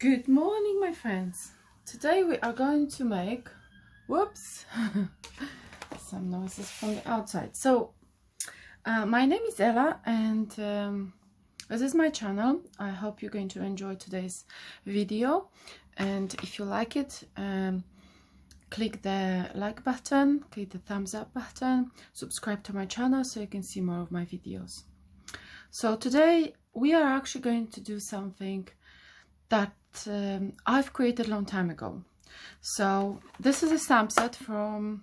Good morning, my friends. Today we are going to make, whoops, some noises from the outside. So, my name is Ella and this is my channel. I hope you're going to enjoy today's video. And if you like it, click the like button, click the thumbs up button, subscribe to my channel so you can see more of my videos. So today we are actually going to do something that I've created a long time ago. So this is a stamp set from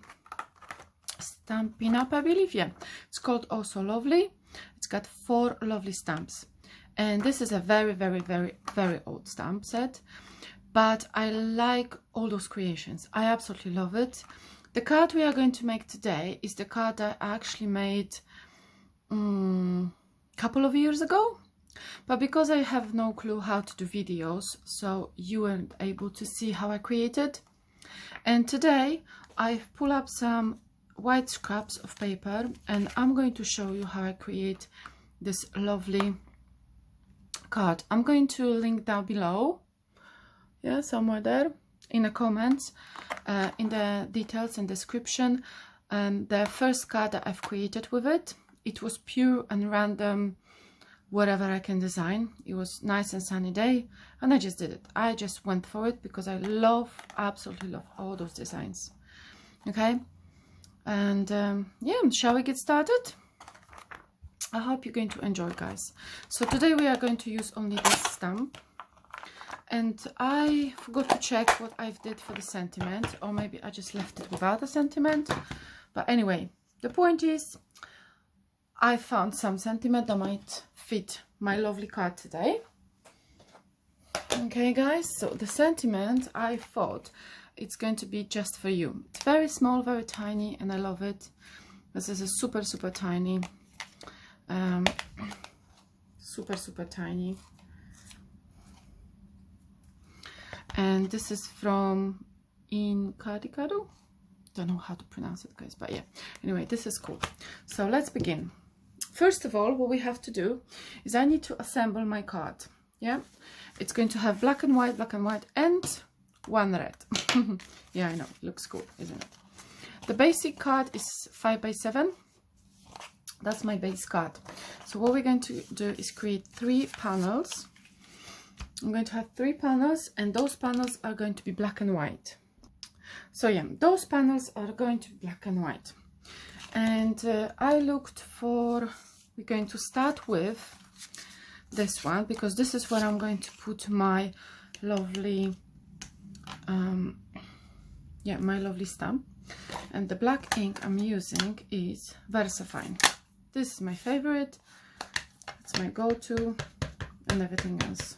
Stampin' Up, I believe. Yeah, it's called Oh So Lovely. It's got 4 lovely stamps, and this is a very old stamp set, but I like all those creations. I absolutely love it. The card we are going to make today is the card that I actually made a couple of years ago. But because I have no clue how to do videos, so you weren't able to see how I created. And today I've pulled up some white scraps of paper and I'm going to show you how I create this lovely card. I'm going to link down below, yeah, somewhere there in the comments, in the details and description, the first card that I've created with it. It was pure and random, whatever I can design. It was nice and sunny day and I just did it. I just went for it because I absolutely love all those designs. Okay, and yeah, shall we get started? I hope you're going to enjoy, guys. So today we are going to use only this stamp, and I forgot to check what I did for the sentiment, or maybe I just left it without a sentiment. But anyway, the point is I found some sentiment that might fit my lovely card today. Okay, guys, so the sentiment, I thought it's going to be just for you. It's very small, very tiny, and I love it. This is a super tiny, super tiny. And this is from Incadicado. Don't know how to pronounce it, guys, but yeah, anyway, this is cool. So let's begin. First of all, what we have to do is I need to assemble my card. Yeah, it's going to have black and white, and one red. Yeah, I know, it looks cool, isn't it? The basic card is 5 by 7. That's my base card. So what we're going to do is create 3 panels. I'm going to have 3 panels, and those panels are going to be black and white. So yeah, those panels are going to be black and white. And I looked for, we're going to start with this one, because this is where I'm going to put my lovely, yeah, my lovely stamp. And the black ink I'm using is VersaFine. This is my favorite. It's my go-to and everything else.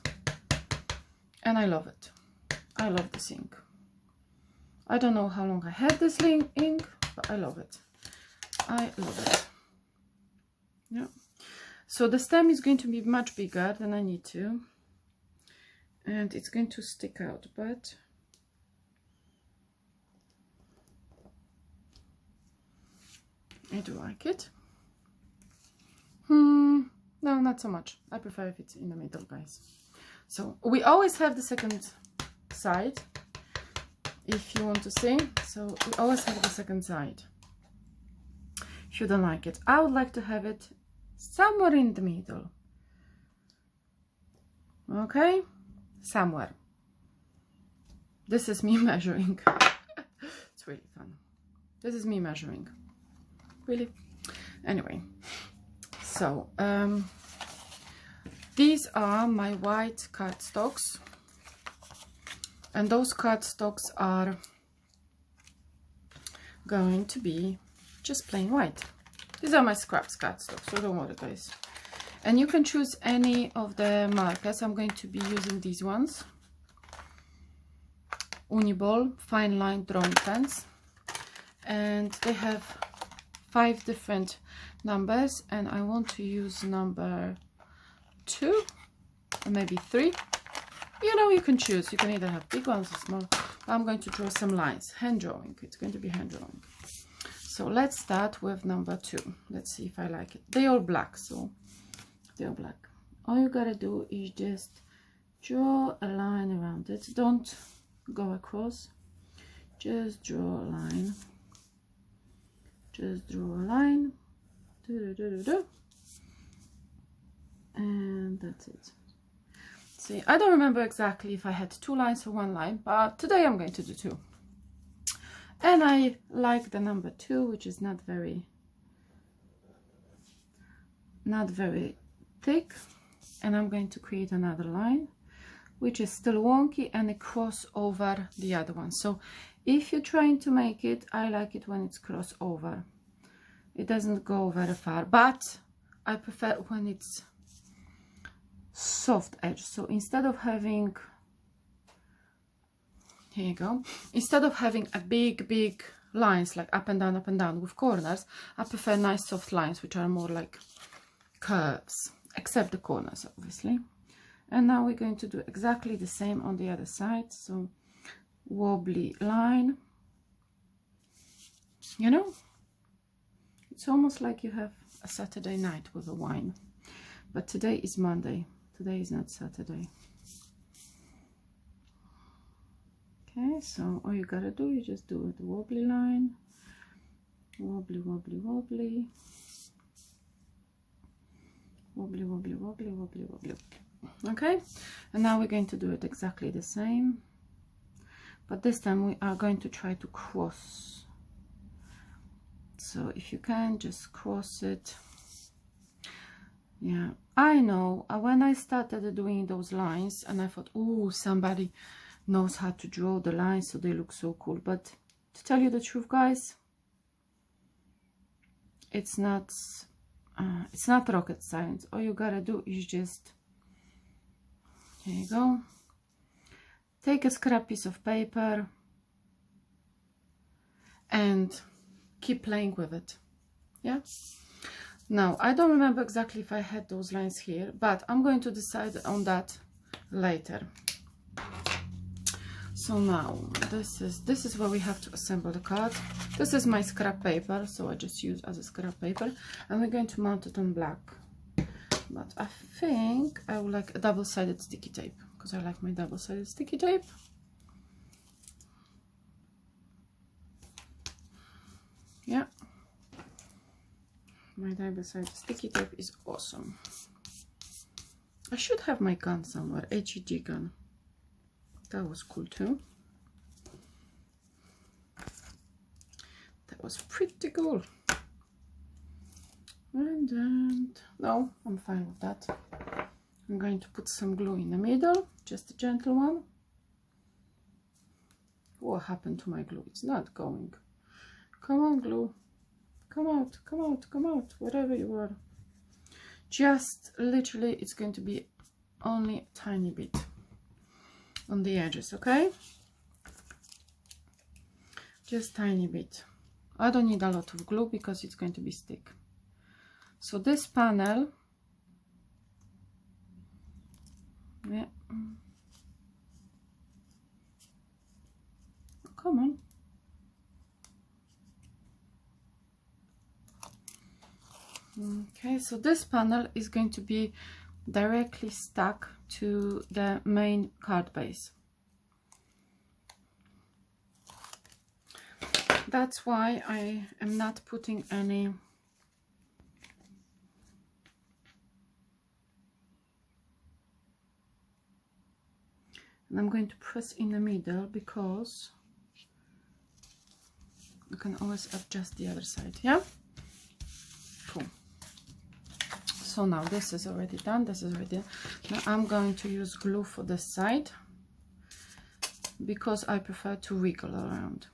And I love it. I love this ink. I don't know how long I had this ink, but I love it. I love it. Yeah. So the stem is going to be much bigger than I need to, and it's going to stick out, but I do like it. No, not so much. I prefer if it's in the middle, guys. So we always have the second side, if you want to see. So we always have the second side. If you don't like it, I would like to have it somewhere in the middle. Okay, somewhere. This is me measuring. It's really fun. This is me measuring. Really. Anyway, so these are my white cardstocks, and those cardstocks are going to be just plain white. These are my scraps cardstock, so don't worry, guys. And you can choose any of the markers. I'm going to be using these ones. Uniball fine line drawing pens, and they have 5 different numbers, and I want to use number 2 or maybe 3. You know, you can choose. You can either have big ones or small. I'm going to draw some lines. Hand drawing. It's going to be hand drawing. So let's start with number 2. Let's see if I like it. They're all black, so they're black. All you gotta do is just draw a line around it. Don't go across, just draw a line. Just draw a line. And that's it. See, I don't remember exactly if I had 2 lines or 1 line, but today I'm going to do 2. And I like the number 2, which is not very thick. And I'm going to create another line, which is still wonky, and it cross over the other one. So if you're trying to make it, I like it when it's cross over. It doesn't go very far, but I prefer when it's soft edge. So instead of having, here you go, instead of having a big lines like up and down with corners, I prefer nice soft lines which are more like curves, except the corners obviously. And now we're going to do exactly the same on the other side. So wobbly line, you know, it's almost like you have a Saturday night with a wine, but today is Monday. Today is not Saturday. Okay, so all you gotta do is just do the wobbly line, wobbly, wobbly, wobbly, wobbly, wobbly, wobbly, wobbly, wobbly. Okay, and now we're going to do it exactly the same, but this time we are going to try to cross. So if you can, just cross it. Yeah, I know when I started doing those lines and I thought, oh, somebody knows how to draw the lines so they look so cool, but to tell you the truth, guys, it's not rocket science. All you gotta do is just, here you go, take a scrap piece of paper and keep playing with it. Yeah, now I don't remember exactly if I had those lines here, but I'm going to decide on that later. So now this is where we have to assemble the card. This is my scrap paper, so I just use as a scrap paper, and we're going to mount it on black. But I think I would like a double-sided sticky tape, because I like my double-sided sticky tape. Yeah, my double-sided sticky tape is awesome. I should have my gun somewhere, HEG gun. That was cool too. That was pretty cool. And no, I'm fine with that. I'm going to put some glue in the middle, just a gentle one. What happened to my glue? It's not going. Come on, glue. Come out, come out, come out, wherever you are. Just literally, it's going to be only a tiny bit on the edges, okay? Just tiny bit. I don't need a lot of glue because it's going to be stick. So this panel, yeah, come on. Okay, so this panel is going to be directly stuck to the main card base. That's why I am not putting any and I'm going to press in the middle because you can always adjust the other side. Yeah, cool. So now this is already done, this is already done. Now I'm going to use glue for this side because I prefer to wriggle around.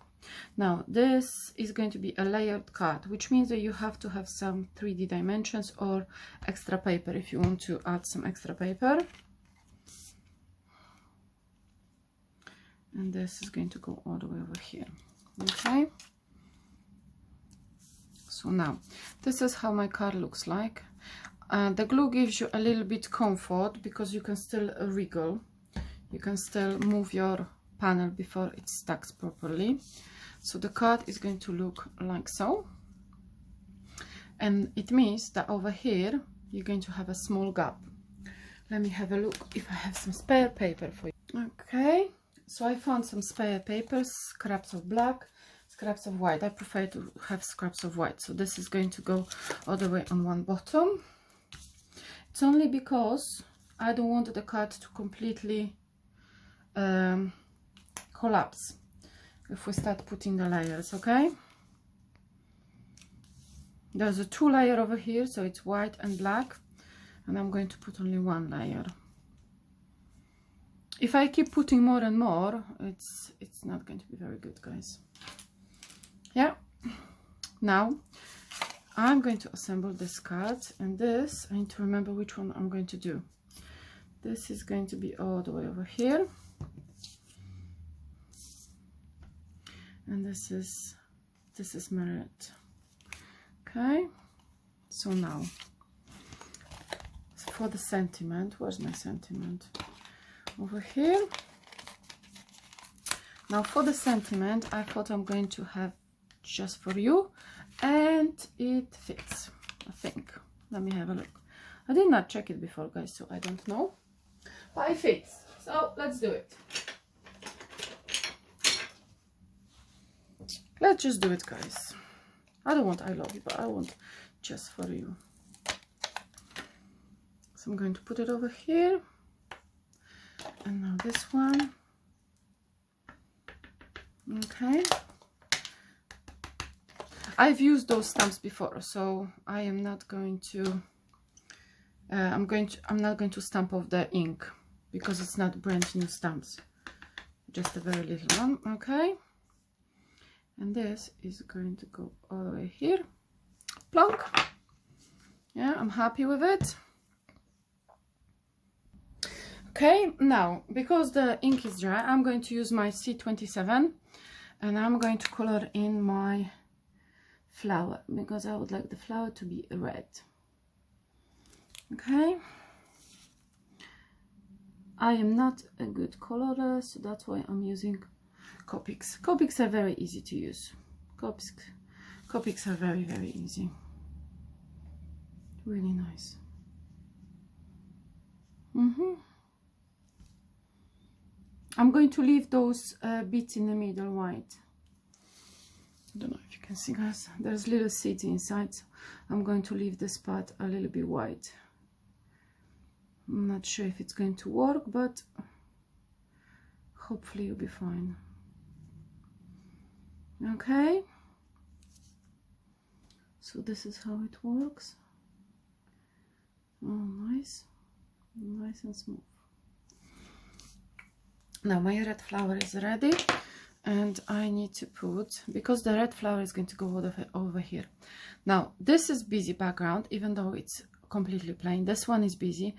Now this is going to be a layered card, which means that you have to have some 3D dimensions or extra paper if you want to add some extra paper. And this is going to go all the way over here. Okay, so now this is how my card looks like. The glue gives you a little bit comfort because you can still wriggle, you can still move your panel before it stacks properly. So the card is going to look like so, and it means that over here you're going to have a small gap, Let me have a look if I have some spare paper for you. Okay, so I found some spare papers, scraps of black, scraps of white. I prefer to have scraps of white, so this is going to go all the way on one bottom. It's only because I don't want the card to completely collapse if we start putting the layers. Okay, there's a 2 layer over here, so it's white and black, and I'm going to put only 1 layer. If I keep putting more and more, it's not going to be very good, guys. Yeah, now I'm going to assemble this card, and this, I need to remember which one I'm going to do. This is going to be all the way over here, and this is merit. Okay, so now for the sentiment, where's my sentiment? Over here. Now for the sentiment, I thought I'm going to have just for you, and it fits, I think. Let me have a look. I did not check it before, guys, so I don't know, but it fits. So let's do it. Let's just do it, guys. I don't want I love you, but I want just for you. So I'm going to put it over here, and now this one. Okay, I've used those stamps before, so I am not going to I'm not going to stamp off the ink because it's not brand new stamps, just a very little one. Okay, and this is going to go all the way here, plonk. Yeah, I'm happy with it. Okay, now because the ink is dry, I'm going to use my C27, and I'm going to color in my flower because I would like the flower to be red. Okay, I am not a good colorer, so that's why I'm using Copics. Copics are very easy to use. Copics are very, very easy. Really nice. I'm going to leave those bits in the middle white. I don't know if you can see, guys. There's little seeds inside, so I'm going to leave this part a little bit white. I'm not sure if it's going to work, but hopefully you'll be fine. Okay, so this is how it works. Oh, nice and smooth. Now my red flower is ready, and I need to put, because the red flower is going to go over here. Now this is busy background, even though it's completely plain. This one is busy,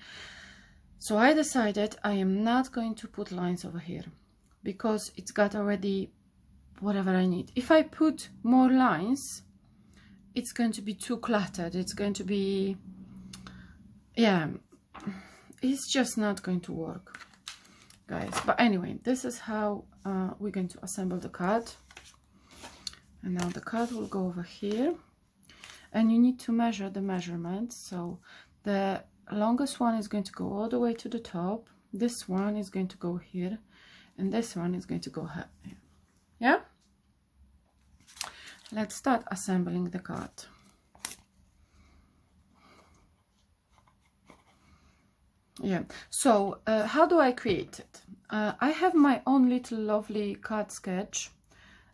so I decided I am not going to put lines over here because it's got already whatever I need. If I put more lines, it's going to be too cluttered. It's going to be, yeah, it's just not going to work, guys. But anyway, this is how we're going to assemble the card. And now the card will go over here, and you need to measure the measurement. So the longest one is going to go all the way to the top, this one is going to go here, and this one is going to go here. Yeah, let's start assembling the card. Yeah, so how do I create it? I have my own little lovely card sketch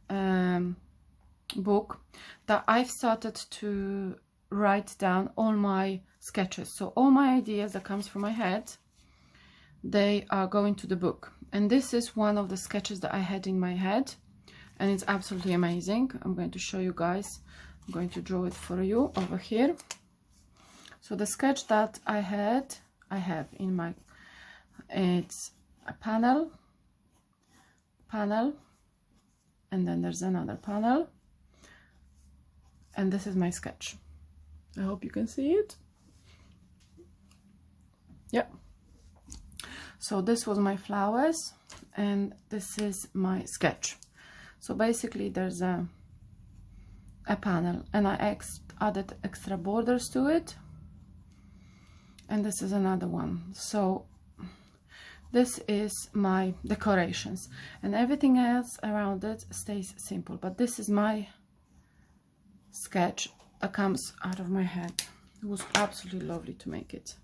book that I've started to write down all my sketches. So all my ideas that comes from my head, they are going to the book, and this is one of the sketches that I had in my head, and it's absolutely amazing. I'm going to show you guys. I'm going to draw it for you over here. So the sketch that I have in my, it's a panel, and then there's another panel, and this is my sketch. I hope you can see it. Yeah, so this was my flowers, and this is my sketch. So basically there's a panel, and I added extra borders to it, and this is another one. So this is my decorations, and everything else around it stays simple, but this is my sketch that comes out of my head. It was absolutely lovely to make it.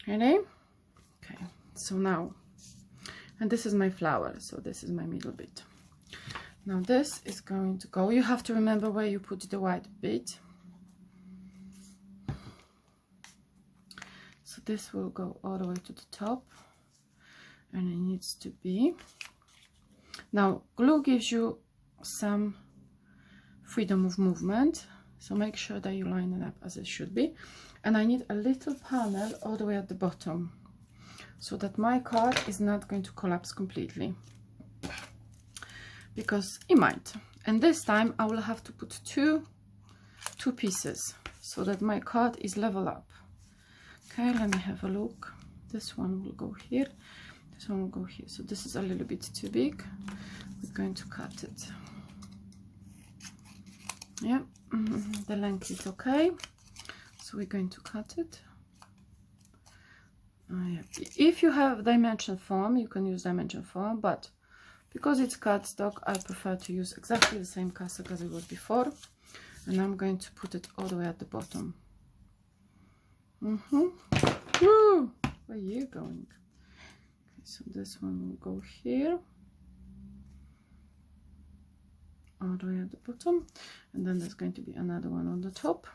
Ready? Okay, so now, and this is my flower, so this is my middle bit. Now this is going to go, you have to remember where you put the white bit. So this will go all the way to the top, and it needs to be, now glue gives you some freedom of movement, so make sure that you line it up as it should be. And I need a little panel all the way at the bottom, so that my card is not going to collapse completely, because it might. And this time I will have to put two pieces so that my card is level up. Okay, let me have a look. This one will go here, this one will go here. So this is a little bit too big. We're going to cut it. Yeah, the length is okay, so we're going to cut it. Yeah. If you have dimension foam, you can use dimension foam, but because it's cardstock, I prefer to use exactly the same cardstock as it was before, and I'm going to put it all the way at the bottom. Woo! Where are you going? Okay, so this one will go here, all the way at the bottom, and then there's going to be another one on the top.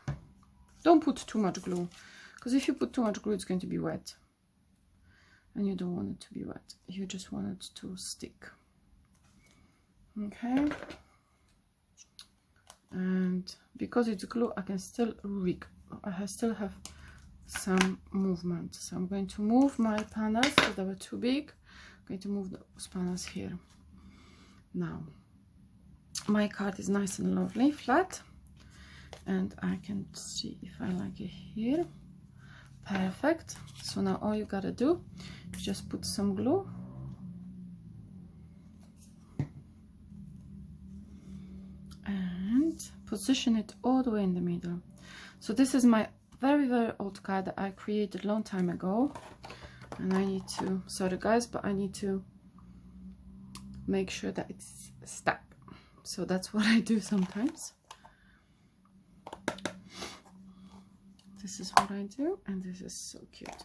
Don't put too much glue, because if you put too much glue, it's going to be wet, and you don't want it to be wet. You just want it to stick. Okay, and because it's glue, I can still still have some movement, so I'm going to move my panels, so they were too big. I'm going to move those panels here. Now my card is nice and lovely, flat, and I can see if I like it here. Perfect. So now all you gotta do is just put some glue and position it all the way in the middle. So this is my very old card that I created a long time ago, and I need to, sorry guys, but I need to make sure that it's stuck. So that's what I do sometimes. This is what I do, and this is so cute.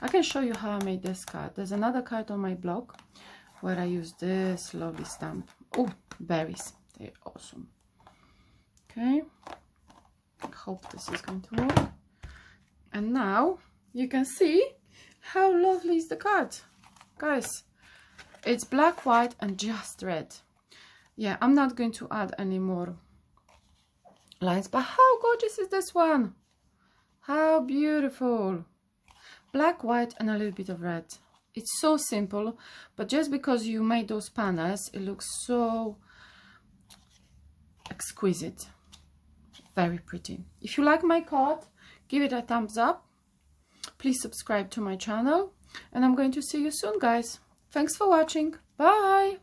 I can show you how I made this card. There's another card on my blog where I use this lovely stamp. Oh, berries, they're awesome. Okay, I hope this is going to work. And now you can see how lovely is the card, guys. It's black, white, and just red. Yeah, I'm not going to add any more lines, but how gorgeous is this one? How beautiful. Black, white, and a little bit of red. It's so simple, but just because you made those panels, it looks so exquisite. Very pretty. If you like my card, give it a thumbs up. Please subscribe to my channel, and I'm going to see you soon, guys. Thanks for watching. Bye.